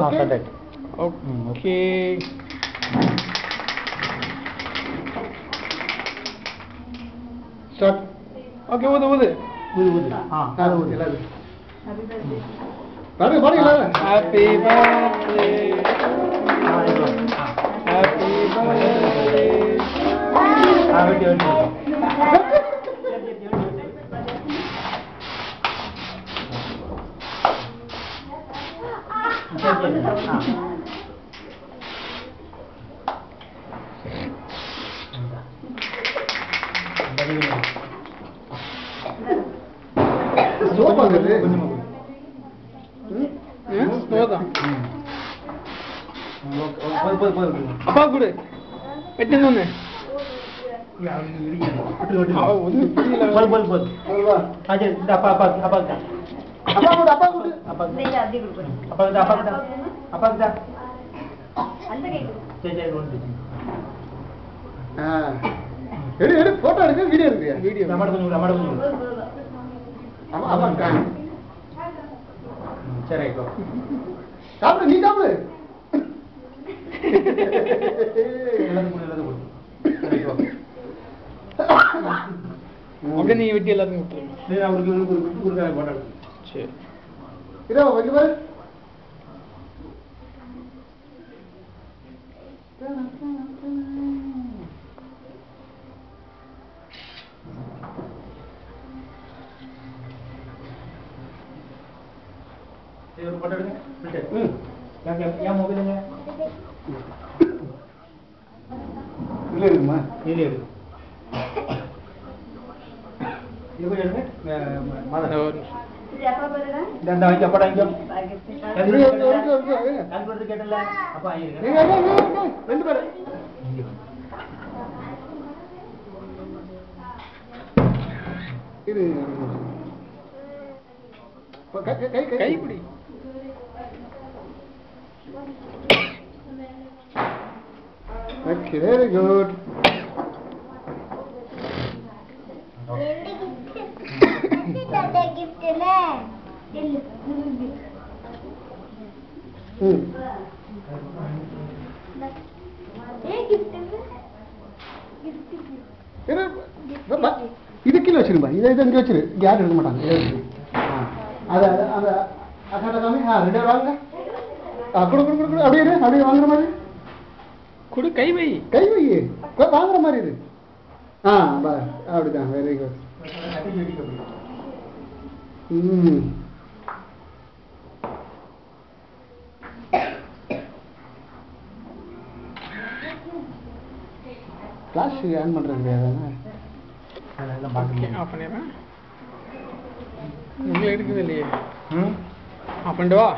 Okay okay start. Okay ஊது ஊது அது ஊது எல்லாரும் பாருங்க பாருங்க எல்லாரும். ஹாப்பி பர்த்டே ஹாப்பி பர்த்டே சோப்பாங்குது. ஸ்லோதான் அப்பா கொடு வெட்டுங்க ஒன்று ஒன்றும் புரியல அப்பா கொடு அப்பா கொடு. எடு எடு போட்டோ எடுக்க வீடியோ இருக்கு. வீடியோ ஆமா ஆமா சரி சாப்பிடு நீ சாப்பிடு. அப்படியே நீங்க வெட்டி எல்லாத்துக்கும் விட்டுருங்க சரி இதோ வைக்க பாரு. ஒரு போட்டோ எடுங்க. ஏன் மொபைலுங்க இல்லை இருக்குமா இதுல எடு. இது போய் எடுங்க. இந்த ஒரு இந்த வாங்கி அப்பா வாங்கி இருக்கு. கால்குலேட்டர் கேட்டல அப்பா வாங்கிருங்க. ரெண்டு பேரும் இது கைப்பிடி ஓகே வெரி குட். இது கீழே வச்சிருப்பா. இதை இங்கே வச்சிரு. யாரும் எடுக்க மாட்டாங்க. இதை வச்சிரு. அதை அந்த அக்காட்ட காமி. ரெண்டு பேர் வாங்க. கொடு கொடு கொடு கொடு. அப்படியே இரு. அப்படியே வாங்குற மாதிரி கொடு கை வை கை வை. வாங்குற மாதிரி இரு. அப்படிதான். Very good. ஃப்ளாஷ் ஆன் பண்ணுறது கிடையாது. ஆஃப் பண்ணிடுறேன். உங்களை எடுக்குது இல்லையே ஆஃப் பண்ணிட்டு வா.